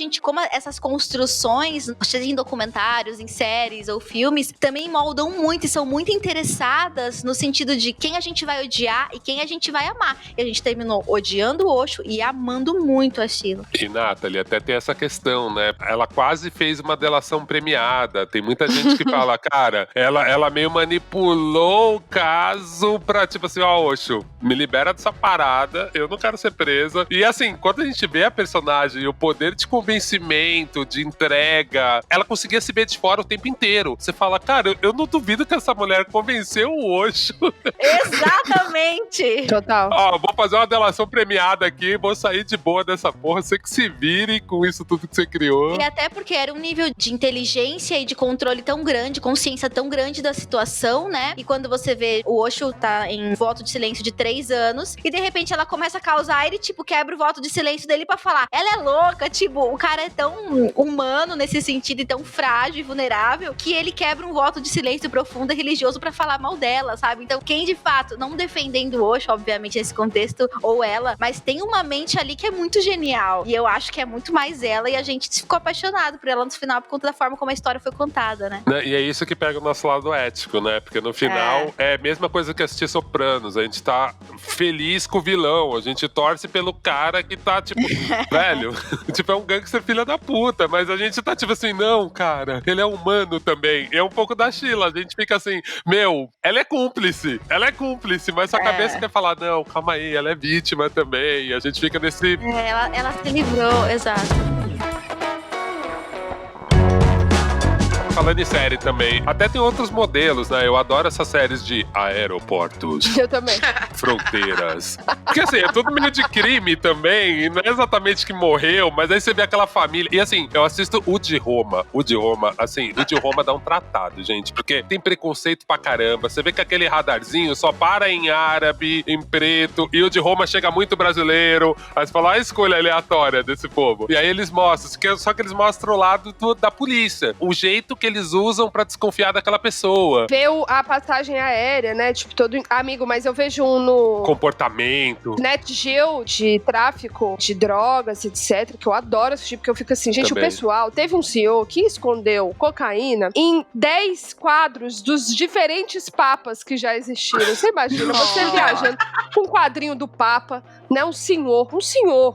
Speaker 4: essas construções, seja em documentários, em séries ou filmes, também moldam muito e são muito interessadas no sentido de quem a gente vai odiar e quem a gente vai amar. E a gente terminou odiando o Osho e amando muito a Sheila.
Speaker 2: E, Nathalie, até tem essa questão, né? Ela quase fez uma delação premiada. Tem muita gente que fala, cara, ela meio manipulou o caso pra, tipo assim, Osho, me libera dessa parada, eu não quero ser presa. E assim, quando a gente vê a personagem e o poder de convencimento, de entrega, ela conseguia se ver de fora o tempo inteiro. Você fala, cara, eu não duvido que essa mulher convenceu o Osho.
Speaker 4: Exatamente!
Speaker 1: Total.
Speaker 2: Vou fazer uma delação premiada aqui, vou sair de boa dessa porra, você que se vire com isso tudo que você criou.
Speaker 4: E até porque era um nível de inteligência e de controle tão grande, consciência tão grande da situação, né? E quando você vê o Osho tá em voto de silêncio de 3 anos, e de repente ela começa a causar, ele tipo quebra o voto de silêncio dele pra falar, ela é louca, tipo, o cara é tão humano nesse sentido e tão frágil e vulnerável, que ele quebra um voto de silêncio profundo e religioso pra falar mal dela, sabe? Então, quem de fato, não defendendo o Osho, obviamente, nesse contexto, contexto, ou ela, mas tem uma mente ali que é muito genial. E eu acho que é muito mais ela, e a gente ficou apaixonado por ela no final, por conta da forma como a história foi contada, né?
Speaker 2: E é isso que pega o nosso lado ético, né? Porque no final é a mesma coisa que assistir Sopranos. A gente tá feliz com o vilão, a gente torce pelo cara que tá, tipo, velho, tipo, é um gangster filha da puta, mas a gente tá tipo assim, não, cara, ele é humano também. E é um pouco da Sheila, a gente fica assim, meu, ela é cúmplice, mas sua cabeça quer falar, não, calma aí, ela é vítima também. E a gente fica nesse...
Speaker 4: ela se livrou, exato.
Speaker 2: Falando em série também, até tem outros modelos, né? Eu adoro essas séries de aeroportos.
Speaker 1: Eu também.
Speaker 2: Fronteiras. Porque assim, é tudo meio de crime também, e não é exatamente que morreu, mas aí você vê aquela família. E assim, eu assisto o de Roma, assim, o de Roma dá um tratado, gente, porque tem preconceito pra caramba. Você vê que aquele radarzinho só para em árabe, em preto, e o de Roma chega muito brasileiro. Aí você fala, a escolha aleatória desse povo. E aí eles mostram, só que eles mostram o lado da polícia, o jeito que eles usam pra desconfiar daquela pessoa.
Speaker 1: Ver a passagem aérea, né? Tipo, todo amigo, mas eu vejo um no
Speaker 2: comportamento.
Speaker 1: NetGeo de tráfico de drogas, etc, que eu adoro assistir, porque eu fico assim, gente,
Speaker 2: também.
Speaker 1: O pessoal, teve um CEO que escondeu cocaína em 10 quadros dos diferentes papas que já existiram. Você imagina, você viajando com um quadrinho do Papa, né? Um senhor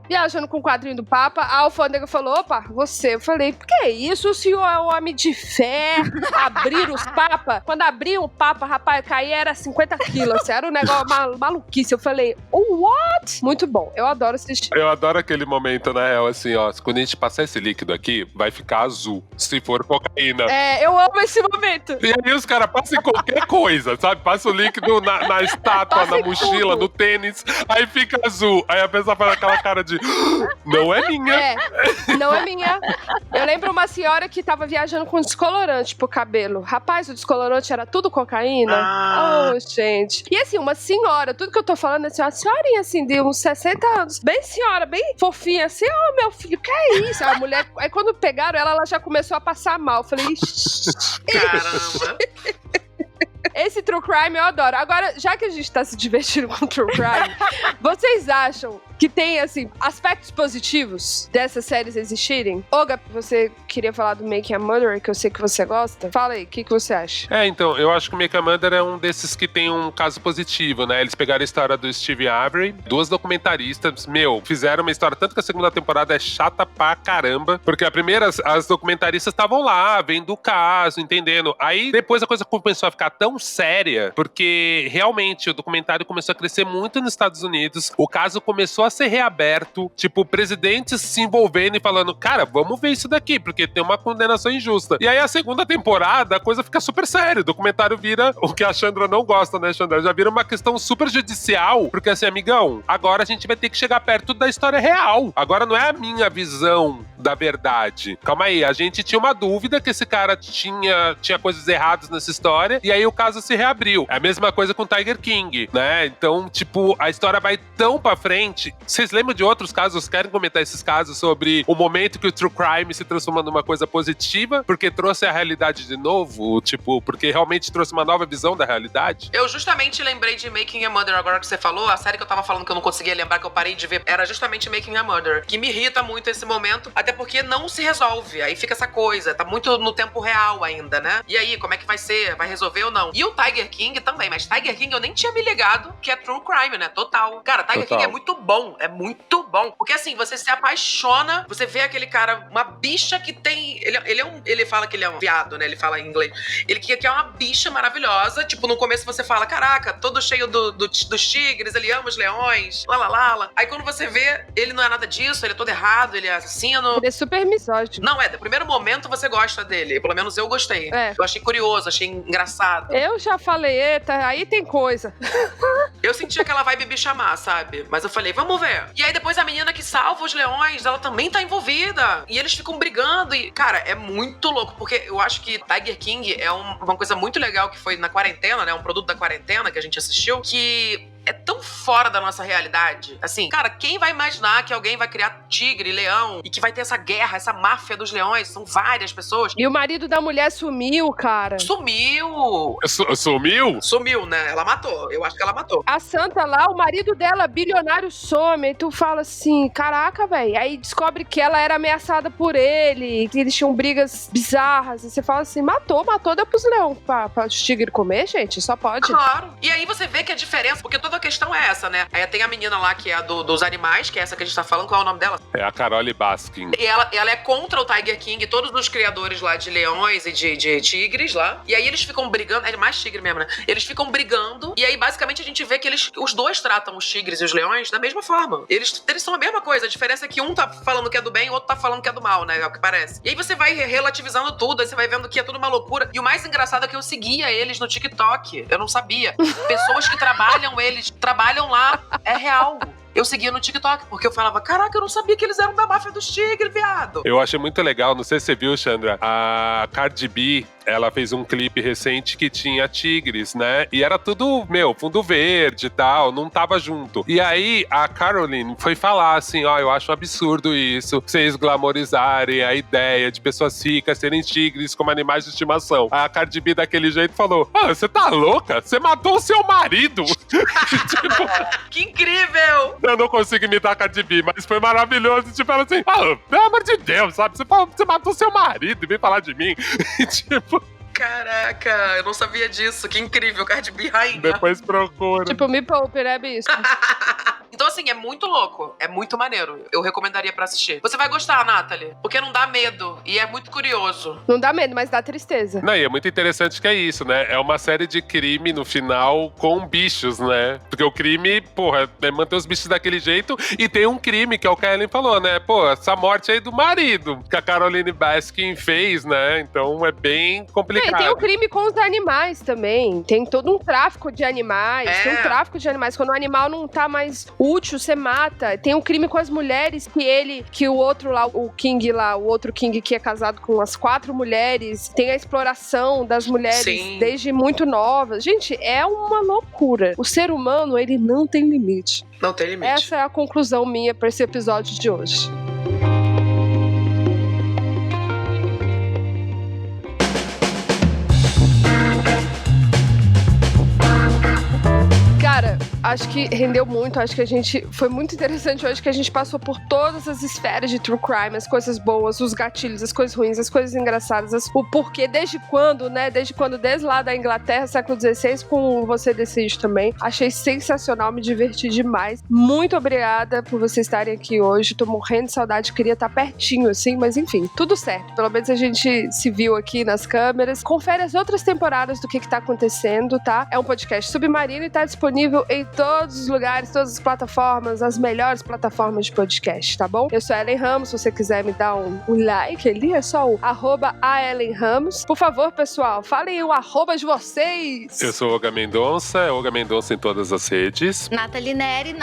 Speaker 1: viajando com o quadrinho do Papa, a alfândega falou, opa, você. Eu falei, por que isso? O senhor é um homem de fé, abrir os papas. Quando abriam o papa, rapaz, caía era 50 quilos. Era um negócio maluquice. Eu falei, what? Muito bom. Eu adoro assistir.
Speaker 2: Eu adoro aquele momento, né? Assim, ó, quando a gente passar esse líquido aqui, vai ficar azul, se for cocaína.
Speaker 1: Eu amo esse momento.
Speaker 2: E aí os caras passam em qualquer coisa, sabe? Passa o líquido na estátua,
Speaker 1: Passa
Speaker 2: na
Speaker 1: em
Speaker 2: mochila,
Speaker 1: tudo.
Speaker 2: no tênis, aí fica azul. Aí a pessoa faz aquela cara de, não é minha.
Speaker 1: Não é minha. Eu lembro uma senhora que tava viajando com descolorante pro cabelo. Rapaz, o descolorante era tudo cocaína. Oh, gente. E assim, uma senhora, tudo que eu tô falando é uma senhorinha assim, de uns 60 anos. Bem senhora, bem fofinha, assim, meu filho, que é isso? A mulher, aí quando pegaram ela já começou a passar mal. Eu falei,
Speaker 3: caramba.
Speaker 1: Esse True Crime eu adoro. Agora, já que a gente tá se divertindo com True Crime, vocês acham que tem, assim, aspectos positivos dessas séries existirem? Olga, você queria falar do Making a Murderer, que eu sei que você gosta? Fala aí, o que você acha?
Speaker 2: Então, eu acho que o Making a Murderer é um desses que tem um caso positivo, né? Eles pegaram a história do Steve Avery, duas documentaristas, fizeram uma história, tanto que a segunda temporada é chata pra caramba, porque a primeira, as documentaristas estavam lá, vendo o caso, entendendo. Aí, depois a coisa começou a ficar tão séria, porque realmente o documentário começou a crescer muito nos Estados Unidos, o caso começou a ser reaberto, tipo, presidentes se envolvendo e falando, cara, vamos ver isso daqui, porque tem uma condenação injusta. E aí a segunda temporada, a coisa fica super séria, o documentário vira o que a Chandra não gosta, né, Chandra? Já vira uma questão super judicial, porque assim, amigão, agora a gente vai ter que chegar perto da história real. Agora não é a minha visão da verdade. Calma aí, a gente tinha uma dúvida que esse cara tinha coisas erradas nessa história, e aí o caso se reabriu. É a mesma coisa com o Tiger King, né? Então, tipo, a história vai tão pra frente. Vocês lembram de outros casos? Querem comentar esses casos sobre o momento que o True Crime se transforma numa coisa positiva, porque trouxe a realidade de novo? Tipo, porque realmente trouxe uma nova visão da realidade?
Speaker 3: Eu justamente lembrei de Making a Murderer agora que você falou. A série que eu tava falando que eu não conseguia lembrar, que eu parei de ver, era justamente Making a Murderer, que me irrita muito esse momento, até porque não se resolve. Aí fica essa coisa, tá muito no tempo real ainda, né? E aí, como é que vai ser? Vai resolver ou não? E o Tiger King também, mas Tiger King eu nem tinha me ligado que é True Crime, né? Total. Cara, Tiger King é muito bom. É muito bom. Porque assim, você se apaixona, você vê aquele cara, uma bicha que tem... Ele fala que ele é um viado, né? Ele fala em inglês. Ele que é uma bicha maravilhosa. Tipo, no começo você fala, caraca, todo cheio dos tigres, ele ama os leões, lá. Aí quando você vê, ele não é nada disso, ele é todo errado, ele é assassino.
Speaker 1: Ele é super misógino.
Speaker 3: Não, no primeiro momento você gosta dele. Pelo menos eu gostei. Eu achei curioso, achei engraçado.
Speaker 1: Eu já falei, eita, aí tem coisa.
Speaker 3: Eu senti aquela vibe bicha má, sabe? Mas eu falei, vamos ver. E aí depois a menina que salva os leões, ela também tá envolvida. E eles ficam brigando. E, cara, é muito louco. Porque eu acho que Tiger King é uma coisa muito legal que foi na quarentena, né? Um produto da quarentena que a gente assistiu. Que é tão fora da nossa realidade. Assim, cara, quem vai imaginar que alguém vai criar tigre, leão, e que vai ter essa guerra, essa máfia dos leões? São várias pessoas.
Speaker 1: E o marido da mulher sumiu, cara.
Speaker 3: Sumiu!
Speaker 2: Sumiu?
Speaker 3: Sumiu, né? Ela matou. Eu acho que ela matou.
Speaker 1: A Santa lá, o marido dela, bilionário, some. E tu fala assim, caraca, velho. Aí descobre que ela era ameaçada por ele, que eles tinham brigas bizarras. E você fala assim, matou, deu pros leões pra os tigres comer, gente. Só pode.
Speaker 3: Claro. E aí você vê que a diferença, porque toda a questão é essa, né? Aí tem a menina lá que é a dos animais, que é essa que a gente tá falando, qual é o nome dela?
Speaker 2: É a Carole Baskin.
Speaker 3: E ela é contra o Tiger King, todos os criadores lá de leões e de tigres lá. E aí eles ficam brigando, é mais tigre mesmo, né? Eles ficam brigando, e aí basicamente a gente vê que os dois tratam os tigres e os leões da mesma forma. Eles são a mesma coisa, a diferença é que um tá falando que é do bem e o outro tá falando que é do mal, né? É o que parece. E aí você vai relativizando tudo, aí você vai vendo que é tudo uma loucura. E o mais engraçado é que eu seguia eles no TikTok. Eu não sabia. Pessoas que trabalham lá, é real. Eu seguia no TikTok, porque eu falava, caraca, eu não sabia que eles eram da máfia dos tigres, viado.
Speaker 2: Eu achei muito legal, não sei se você viu, Chandra, a Cardi B, ela fez um clipe recente que tinha tigres, né? E era tudo, fundo verde e tal, não tava junto. E aí, a Caroline foi falar assim, eu acho um absurdo isso, vocês glamorizarem a ideia de pessoas ricas serem tigres como animais de estimação. A Cardi B daquele jeito falou, você tá louca? Você matou o seu marido!
Speaker 3: Que incrível!
Speaker 2: Eu não consigo imitar a Cardi B, mas foi maravilhoso. Tipo, ela assim, pelo amor de Deus, sabe? Você matou seu marido e veio falar de mim. Tipo...
Speaker 3: Caraca, eu não sabia disso. Que incrível, Cardi B rainha.
Speaker 2: Depois procura.
Speaker 1: Tipo, me poupe, né, bicho?
Speaker 3: Então, assim, é muito louco. É muito maneiro. Eu recomendaria pra assistir. Você vai gostar, Nathalie. Porque não dá medo. E é muito curioso.
Speaker 1: Não dá medo, mas dá tristeza.
Speaker 2: Não, e é muito interessante que é isso, né? É uma série de crime no final com bichos, né? Porque o crime, é manter os bichos daquele jeito. E tem um crime, que é o que a Ellen falou, né? Essa morte aí do marido, que a Caroline Baskin fez, né? Então é bem complicado.
Speaker 1: E tem o crime com os animais também. Tem todo um tráfico de animais. Tem um tráfico de animais. Quando o animal não tá mais útil, você mata. Tem um crime com as mulheres que o outro lá, o King lá, o outro King que é casado com as 4 mulheres. Tem a exploração das mulheres desde muito novas. Gente, é uma loucura. O ser humano, ele não tem limite.
Speaker 3: Não tem limite.
Speaker 1: Essa é a conclusão minha pra esse episódio de hoje. Cara, acho que rendeu muito, acho que foi muito interessante hoje que a gente passou por todas as esferas de true crime, as coisas boas, os gatilhos, as coisas ruins, as coisas engraçadas, o porquê, desde quando, né, desde lá da Inglaterra, século XVI, com Você Decide também. Achei sensacional, me diverti demais. Muito obrigada por vocês estarem aqui hoje, tô morrendo de saudade, queria estar pertinho assim, mas enfim, tudo certo, pelo menos a gente se viu aqui nas câmeras. Confere as outras temporadas do que tá acontecendo, tá? É um podcast submarino e tá disponível em todos os lugares, todas as plataformas, as melhores plataformas de podcast, tá bom? Eu sou a Ellen Ramos, se você quiser me dar um like ali, é só o @aellenramos. Por favor, pessoal, falem o @ de vocês!
Speaker 2: Eu sou Olga Mendonça, Olga Mendonça em todas as redes.
Speaker 4: Nathalie Neri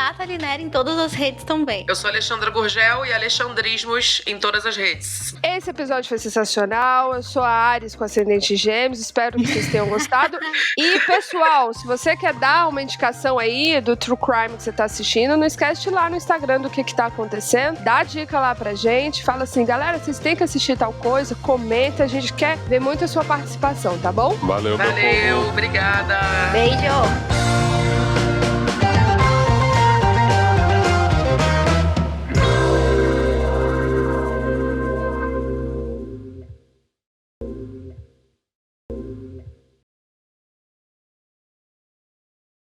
Speaker 4: em todas as redes também.
Speaker 3: Eu sou Alexandra Gurgel e Alexandrismos em todas as redes.
Speaker 1: Esse episódio foi sensacional, eu sou a Ares com ascendente Gêmeos, espero que vocês tenham gostado. E, pessoal, se você quer dar uma indicação aí do True Crime que você tá assistindo, não esquece de ir lá no Instagram do que tá acontecendo, dá dica lá pra gente, fala assim, galera, vocês têm que assistir tal coisa, comenta, a gente quer ver muito a sua participação, tá bom?
Speaker 2: Valeu, meu povo.
Speaker 3: Valeu, obrigada.
Speaker 4: Beijo.